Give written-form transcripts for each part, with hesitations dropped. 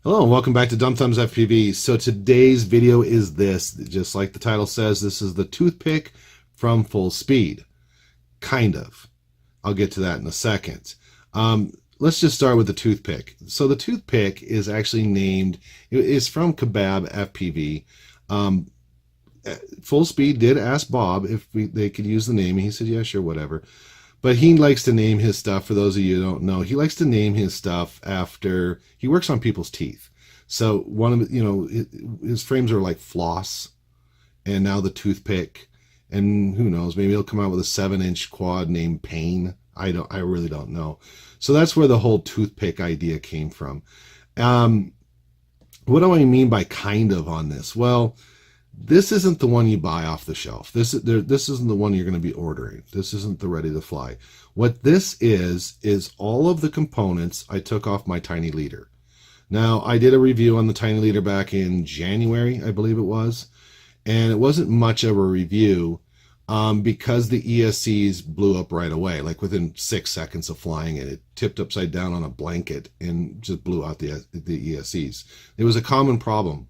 Hello and welcome back to Dumb Thumbs FPV. So today's video is this, just like the title says, this is the Toothpick from Fullspeed. Kind of. I'll get to that in a second. Let's just start with the Toothpick. So the Toothpick is actually named, it's from Kebab FPV. Fullspeed did ask Bob if they could use the name, and he said, yeah, sure, whatever. But he likes to name his stuff, for those of you who don't know, he likes to name his stuff after, he works on people's teeth. So one of, his frames are like floss, and now the Toothpick, and who knows, maybe he'll come out with a 7-inch quad named Pain. I really don't know. So that's where the whole Toothpick idea came from. What do I mean by kind of on this? Well, this isn't the one you buy off the shelf. This isn't the one you're going to be ordering. This isn't the ready to fly. What this is all of the components I took off my Tinyleader. Now, I did a review on the Tinyleader back in January, I believe it was, and it wasn't much of a review because the ESCs blew up right away, like within 6 seconds of flying it. It tipped upside down on a blanket and just blew out the ESCs. It was a common problem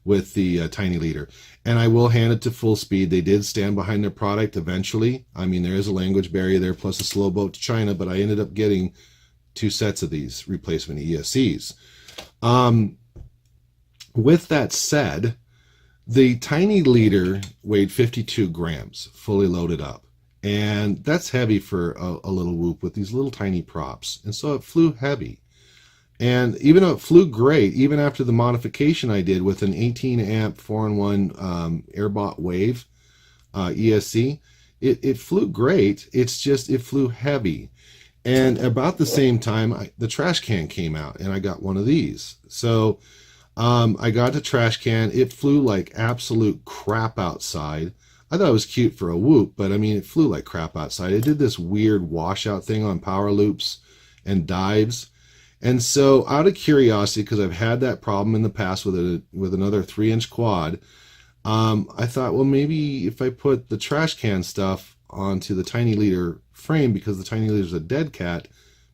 with the Tinyleader. And I will hand it to Fullspeed. They did stand behind their product eventually. I mean, there is a language barrier there, plus a slow boat to China, but I ended up getting 2 sets of these replacement ESCs. With that said, the Tinyleader weighed 52 grams, fully loaded up. And that's heavy for a little whoop with these little tiny props. And so it flew heavy. And even though it flew great, even after the modification I did with an 18 amp 4-in-1 Airbot Wave ESC, it flew great. It's just, it flew heavy. And about the same time, the trash can came out, and I got one of these. So I got the trash can. It flew like absolute crap outside. I thought it was cute for a whoop, but I mean, it flew like crap outside. It did this weird washout thing on power loops and dives. And so out of curiosity, because I've had that problem in the past with another 3-inch quad, I thought, well, maybe if I put the trash can stuff onto the Tinyleader frame, because the Tinyleader is a dead cat,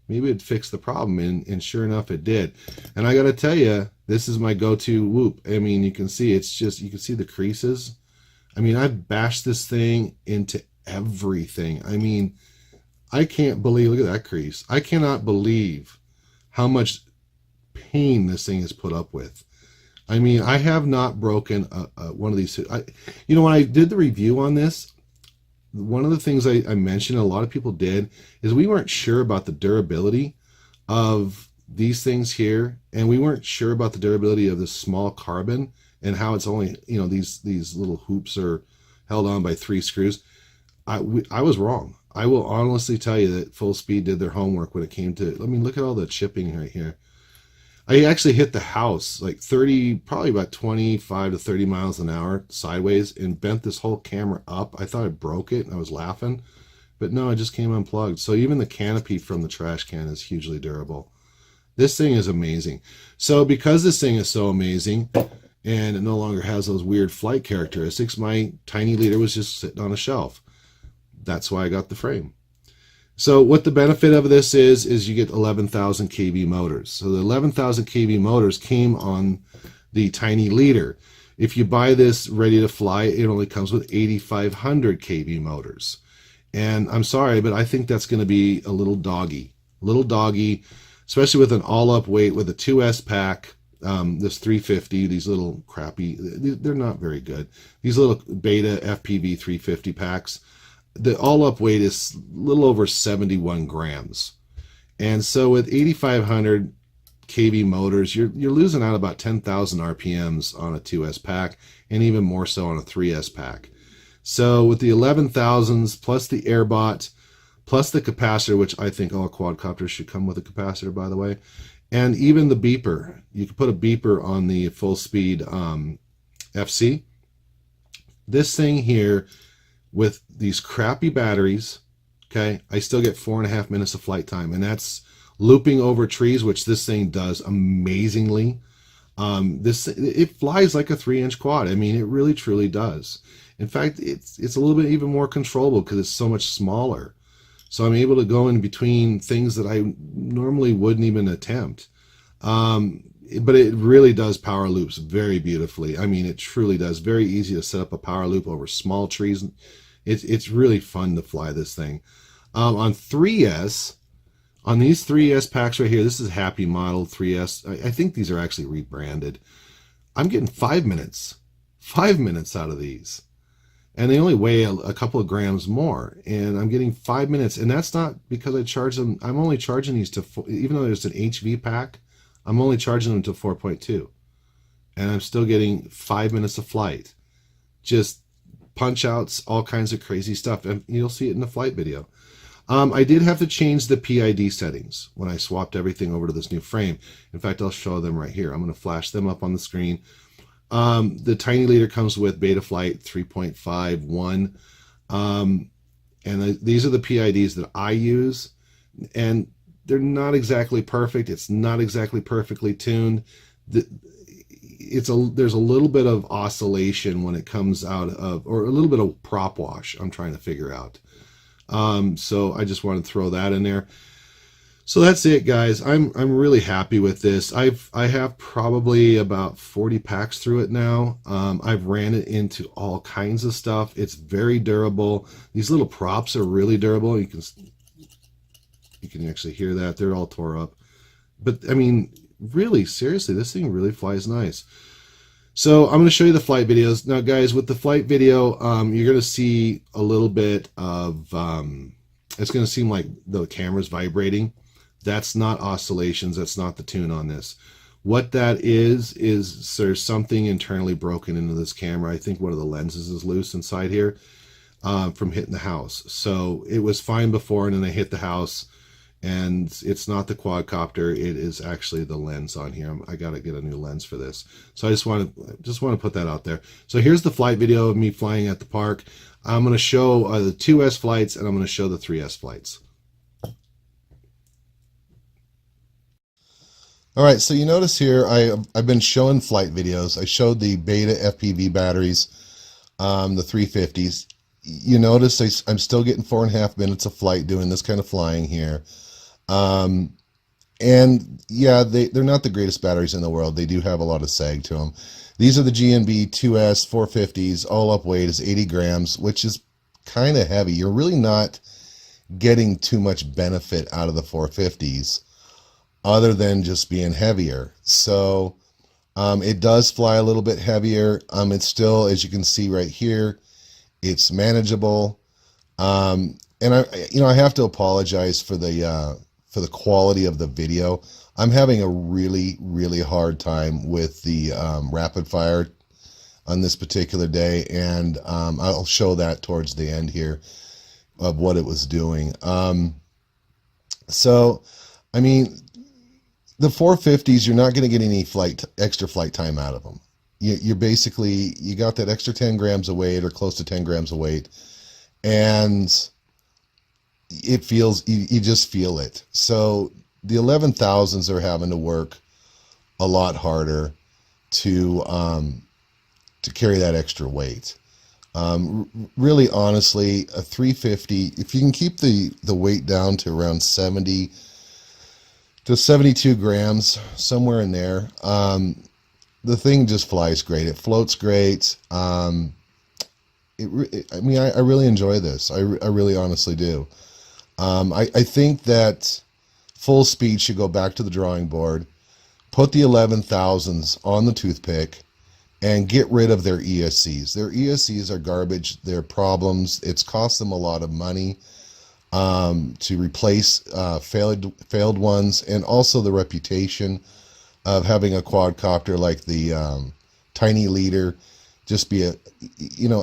maybe it'd fix the problem. And sure enough, it did. And I got to tell you, this is my go-to whoop. I mean, you can see it's just, you can see the creases. I mean, I've bashed this thing into everything. I mean, I can't believe, look at that crease. I cannot believe how much pain this thing is put up with. I mean, I have not broken one of these. When I did the review on this, one of the things I mentioned, a lot of people did, is we weren't sure about the durability of these things here, and we weren't sure about the durability of this small carbon and how it's only, these little hoops are held on by 3 screws. I was wrong. I will honestly tell you that Fullspeed did their homework when it came to, I mean, look at all the chipping right here. I actually hit the house like probably about 25 to 30 miles an hour sideways and bent this whole camera up. I thought I broke it and I was laughing, but no, it just came unplugged. So even the canopy from the trash can is hugely durable. This thing is amazing. So because this thing is so amazing and it no longer has those weird flight characteristics, my Tinyleader was just sitting on a shelf. That's why I got the frame. So what the benefit of this is you get 11,000 kV motors. So the 11,000 kV motors came on the Tinyleader. If you buy this ready to fly, it only comes with 8,500 kV motors. And I'm sorry, but I think that's going to be a little doggy, especially with an all-up weight with a 2S pack. This 350, these little crappy, they're not very good. These little Beta FPV 350 packs, the all-up weight is a little over 71 grams. And so with 8,500 kV motors, you're losing out about 10,000 RPMs on a 2S pack, and even more so on a 3S pack. So with the 11,000s, plus the Airbot, plus the capacitor, which I think all quadcopters should come with a capacitor, by the way, and even the beeper. You could put a beeper on the Fullspeed FC. This thing here, with these crappy batteries, okay, I still get 4.5 minutes of flight time, and that's looping over trees, which this thing does amazingly. It flies like a 3-inch quad. I mean, it really truly does. In fact, it's a little bit even more controllable because it's so much smaller. So I'm able to go in between things that I normally wouldn't even attempt. but it really does power loops very beautifully. I mean, it truly does. Very easy to set up a power loop over small trees. It's really fun to fly this thing. On 3S, on these 3S packs right here, this is Happy Model 3S. I think these are actually rebranded. I'm getting 5 minutes. 5 minutes out of these. And they only weigh a couple of grams more. And I'm getting 5 minutes. And that's not because I charge them. I'm only charging these to, even though there's an HV pack, I'm only charging them to 4.2. And I'm still getting 5 minutes of flight. Just punch outs, all kinds of crazy stuff. And you'll see it in the flight video. I did have to change the PID settings when I swapped everything over to this new frame. In fact, I'll show them right here. I'm going to flash them up on the screen. The Tinyleader comes with Betaflight 3.51. And these are the PIDs that I use. And they're not exactly perfect. It's not exactly perfectly tuned. There's a little bit of oscillation when it comes out of, or a little bit of prop wash I'm trying to figure out. So I just want to throw that in there. So that's it, guys. I'm really happy with this. I have probably about 40 packs through it now. I've ran it into all kinds of stuff. It's very durable. These little props are really durable. You can actually hear that. They're all tore up. But I mean, really, seriously, this thing really flies nice. So I'm going to show you the flight videos. Now, guys, with the flight video, you're going to see a little bit of, it's going to seem like the camera's vibrating. That's not oscillations. That's not the tune on this. What that is there's something internally broken into this camera. I think one of the lenses is loose inside here from hitting the house. So it was fine before, and then I hit the house. And it's not the quadcopter, it is actually the lens on here. I got to get a new lens for this. So I just want to put that out there. So here's the flight video of me flying at the park. I'm going to show the 2S flights, and I'm going to show the 3S flights. All right, so you notice here I've been showing flight videos. I showed the Beta FPV batteries, the 350s. You notice I'm still getting 4.5 minutes of flight doing this kind of flying here. And yeah, they're not the greatest batteries in the world. They do have a lot of sag to them. These are the GNB 2S 450s. All up weight is 80 grams, which is kind of heavy. You're really not getting too much benefit out of the 450s other than just being heavier. So it does fly a little bit heavier. It's still, as you can see right here, it's manageable. And I have to apologize for the quality of the video. I'm having a really, really hard time with the rapid fire on this particular day, and I'll show that towards the end here of what it was doing. So, I mean, the 450s, you're not going to get any extra flight time out of them. You're basically, you got that extra 10 grams of weight or close to 10 grams of weight, and it feels, you just feel it. So the 11,000s are having to work a lot harder to carry that extra weight. Really, honestly, a 350, if you can keep the weight down to around 70 to 72 grams, somewhere in there, the thing just flies great. It floats great. I mean, I really enjoy this. I really honestly do. I think that Fullspeed should go back to the drawing board, put the 11,000s on the Toothpick, and get rid of their ESCs. Their ESCs are garbage. They're problems. It's cost them a lot of money to replace failed ones, and also the reputation of having a quadcopter like the Tinyleader just be a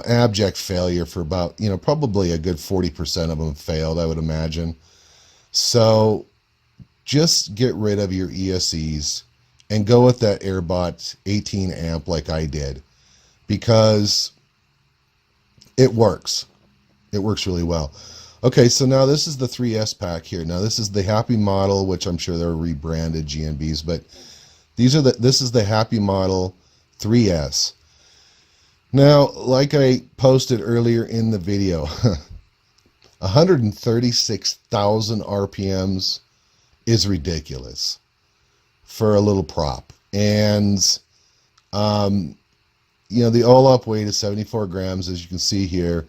abject failure for about probably a good 40% of them failed, I would imagine. So just get rid of your ESCs and go with that Airbot 18 amp like I did, because it works. It works really well. Okay, so now this is the 3S pack here. Now this is the Happy model, which I'm sure they're rebranded GNBs, but this is the Happy model 3S. Now, like I posted earlier in the video, 136,000 RPMs is ridiculous for a little prop. And, you know, the all-up weight is 74 grams, as you can see here.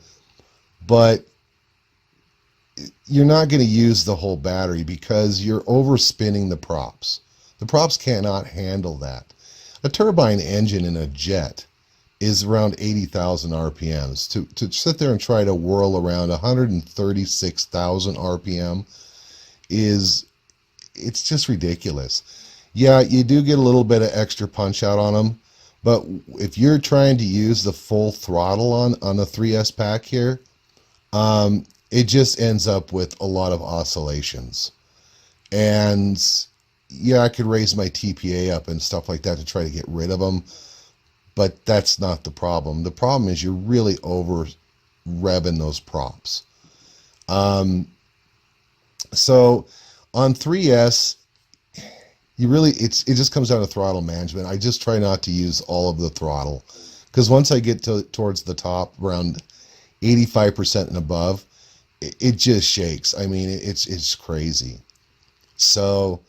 But you're not going to use the whole battery because you're overspinning the props. The props cannot handle that. A turbine engine in a jet is around 80,000 RPMs. To sit there and try to whirl around 136,000 RPM it's just ridiculous. Yeah, you do get a little bit of extra punch out on them, but if you're trying to use the full throttle on the 3S pack here, it just ends up with a lot of oscillations. And yeah, I could raise my TPA up and stuff like that to try to get rid of them, but that's not the problem. The problem is you're really over revving those props. So on 3S, it just comes down to throttle management. I just try not to use all of the throttle, because once I get towards the top, around 85% and above, it just shakes. I mean, it's crazy. So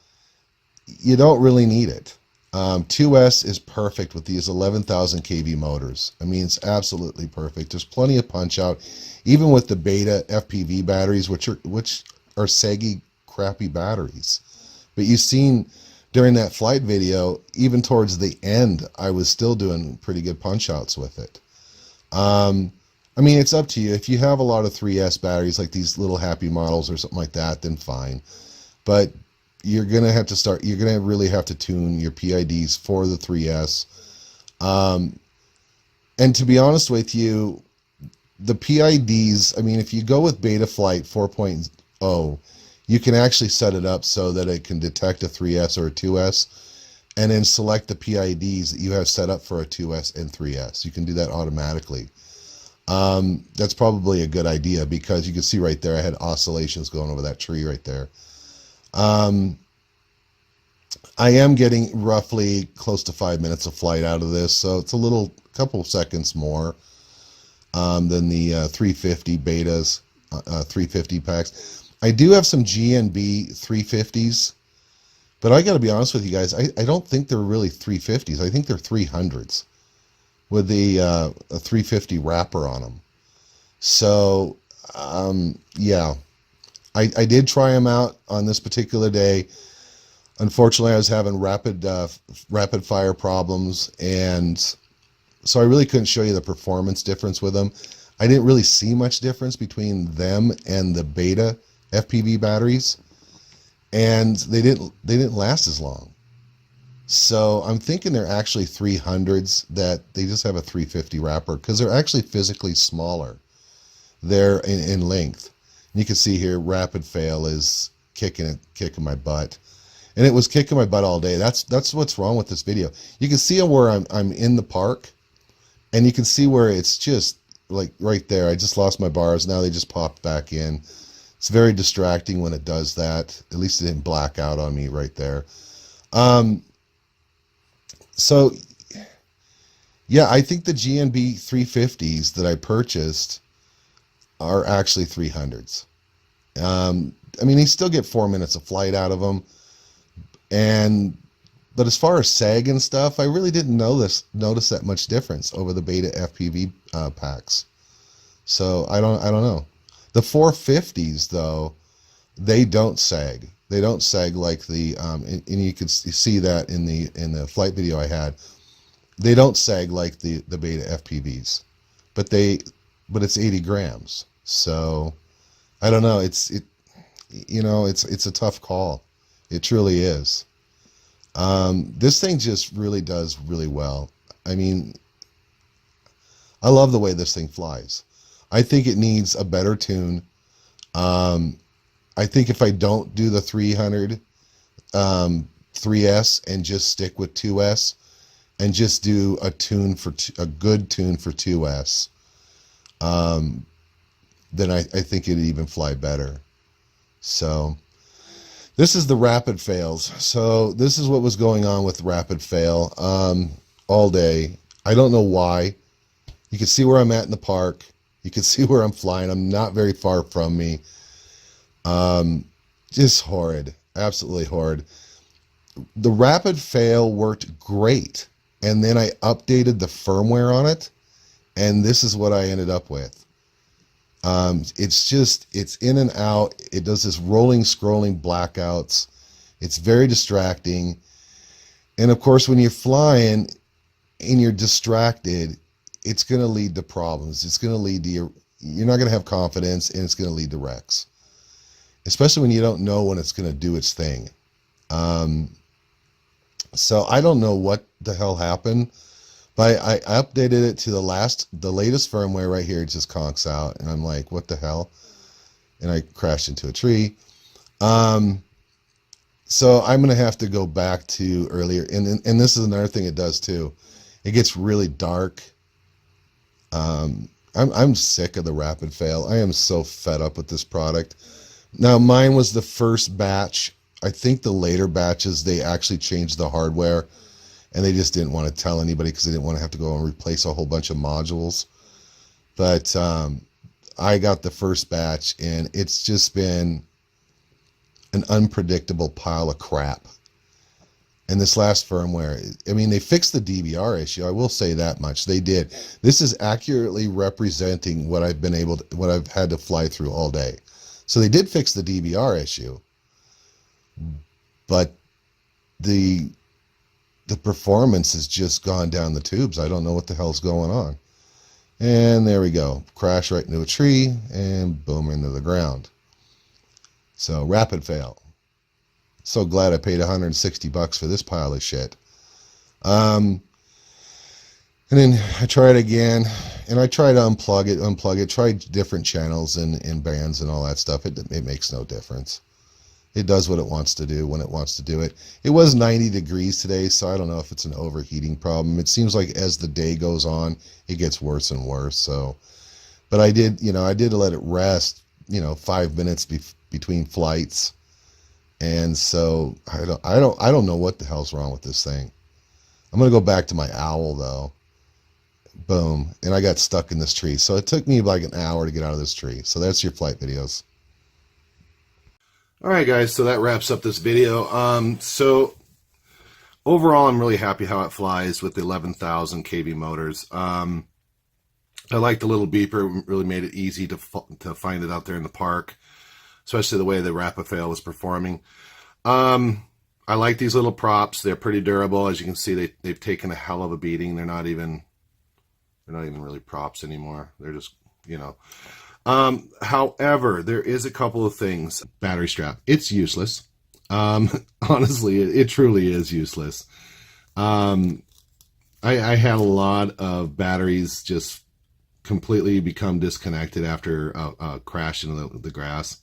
you don't really need it. 2S is perfect with these 11,000 kV motors. I mean, it's absolutely perfect. There's plenty of punch out, even with the beta FPV batteries, which are saggy, crappy batteries. But you've seen during that flight video, even towards the end, I was still doing pretty good punch outs with it. I mean, it's up to you. If you have a lot of 3S batteries, like these little happy models or something like that, then fine. But you're going to have to start, you're going to really have to tune your PIDs for the 3S. And to be honest with you, the PIDs, I mean, if you go with Betaflight 4.0, you can actually set it up so that it can detect a 3S or a 2S, and then select the PIDs that you have set up for a 2S and 3S. You can do that automatically. That's probably a good idea, because you can see right there I had oscillations going over that tree right there. I am getting roughly close to 5 minutes of flight out of this, so it's a couple of seconds more than the 350 betas, 350 packs. I do have some GNB 350s, but I got to be honest with you guys, I don't think they're really 350s. I think they're 300s with a 350 wrapper on them. So, yeah, I did try them out on this particular day. Unfortunately, I was having rapid fire problems, and so I really couldn't show you the performance difference with them. I didn't really see much difference between them and the beta FPV batteries, and they didn't last as long. So I'm thinking they're actually 300s, that they just have a 350 wrapper, because they're actually physically smaller. They're in length. And you can see here, rapid fail is kicking my butt, and it was kicking my butt all day. That's what's wrong with this video. You can see where I'm in the park, and you can see where it's just like right there. I just lost my bars. Now they just popped back in. It's very distracting when it does that. At least it didn't black out on me right there. So, yeah, I think the GNB 350s that I purchased are actually 300s. I mean, you still get 4 minutes of flight out of them. But as far as sag and stuff, I really didn't notice that much difference over the beta FPV packs. So I don't know. The 450s, though, they don't sag. They don't sag like the and you can see that in the flight video I had. They don't sag like the beta FPVs, but it's 80 grams. So I don't know. It's a tough call. It truly is. This thing just really does really well. I mean, I love the way this thing flies. I think it needs a better tune. I think if I don't do the 300 3S and just stick with 2S and just do a good tune for 2S, then I think it'd even fly better. So this is the rapid fails. So this is what was going on with rapid fail all day. I don't know why. You can see where I'm at in the park. You can see where I'm flying. I'm not very far from me. Just horrid. Absolutely horrid. the rapid fail worked great. And then I updated the firmware on it, and this is what I ended up with. It's in and out. It does this rolling, scrolling blackouts. It's very distracting. And of course, when you're flying and you're distracted, it's going to lead to problems. It's going to lead to you're not going to have confidence, and it's going to lead to wrecks, especially when you don't know when it's going to do its thing. So I don't know what the hell happened, but I updated it to the latest firmware right here. It just conks out, and I'm like, what the hell? And I crashed into a tree. So I'm going to have to go back to earlier. And this is another thing it does too. It gets really dark. I'm sick of the rapid fail. I am so fed up with this product. Now, mine was the first batch. I think the later batches, they actually changed the hardware, and they just didn't want to tell anybody because they didn't want to have to go and replace a whole bunch of modules. But I got the first batch, and it's just been an unpredictable pile of crap. And this last firmware, I mean, they fixed the DVR issue. I will say that much. They did. This is accurately representing what what I've had to fly through all day. So they did fix the DVR issue, but the performance has just gone down the tubes. I don't know what the hell's going on. And there we go. Crash right into a tree and boom into the ground. So rapid fail. So glad I paid $160 for this pile of shit. And then I tried again, and I tried to unplug it, tried different channels and bands and all that stuff. It makes no difference. It does what it wants to do when it wants to do it. It was 90 degrees today, so I don't know if it's an overheating problem. It seems like as the day goes on, it gets worse and worse. So, but I did let it rest, 5 minutes between flights. And so I don't know what the hell's wrong with this thing. I'm going to go back to my owl though. Boom. And I got stuck in this tree. So it took me like an hour to get out of this tree. So that's your flight videos. All right, guys. So that wraps up this video. So overall, I'm really happy how it flies with the 11,000 kV motors. I like the little beeper. It really made it easy to find it out there in the park, especially the way the rapid fail was performing. I like these little props. They're pretty durable. As you can see, they've taken a hell of a beating. They're not even really props anymore. They're just, however, there is a couple of things. Battery strap. It's useless. Honestly, it truly is useless. I had a lot of batteries just completely become disconnected after a crash into the grass.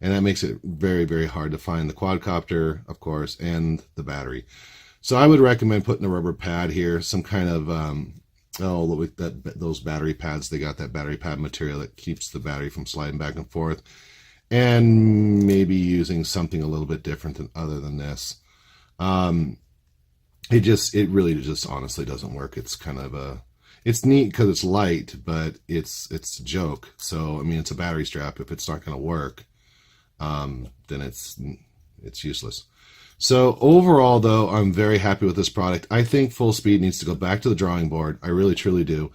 And that makes it very, very hard to find the quadcopter, of course, and the battery. So I would recommend putting a rubber pad here, some kind of, those battery pads. They got that battery pad material that keeps the battery from sliding back and forth. And maybe using something a little bit different other than this. It really just honestly doesn't work. It's kind of it's neat because it's light, but it's a joke. So, I mean, it's a battery strap. If it's not going to work, then it's useless. So overall, though, I'm very happy with this product. I think Fullspeed needs to go back to the drawing board. I really, truly do.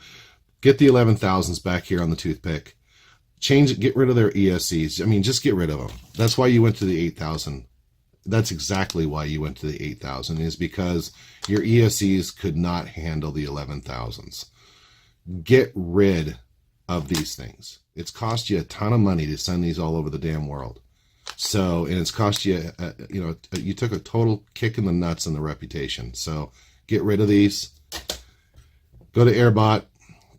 Get the 11,000s back here on the Toothpick. Get rid of their ESCs. I mean, just get rid of them. That's why you went to the 8,000. That's exactly why you went to the 8,000, is because your ESCs could not handle the 11,000s. Get rid of these things. It's cost you a ton of money to send these all over the damn world. So, and it's cost you, you took a total kick in the nuts in the reputation. So get rid of these. Go to Airbot.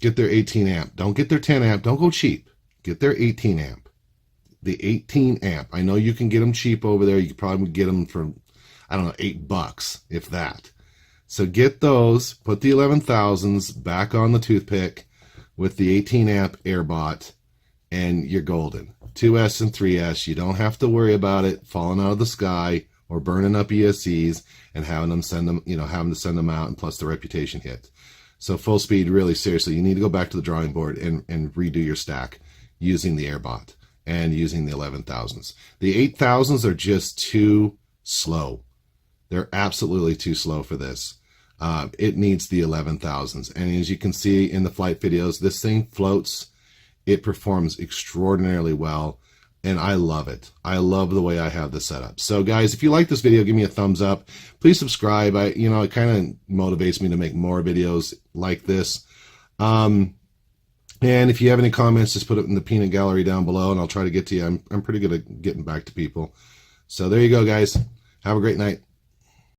Get their 18 amp. Don't get their 10 amp. Don't go cheap. Get their 18 amp. The 18 amp. I know you can get them cheap over there. You could probably get them for, I don't know, $8, if that. So get those. Put the 11,000s back on the Toothpick with the 18 amp Airbot, and you're golden. 2S and 3S. You don't have to worry about it falling out of the sky or burning up ESCs and having to send them out, and plus the reputation hit. So Fullspeed, really seriously, you need to go back to the drawing board and redo your stack using the Airbot and using the 11,000s. The 8,000s are just too slow. They're absolutely too slow for this. It needs the 11,000s. And as you can see in the flight videos, this thing floats. It performs extraordinarily well. And I love it. I love the way I have this set up. So guys, if you like this video, give me a thumbs up. Please subscribe. It kind of motivates me to make more videos like this. And if you have any comments, just put it in the peanut gallery down below and I'll try to get to you. I'm pretty good at getting back to people. So there you go, guys. Have a great night.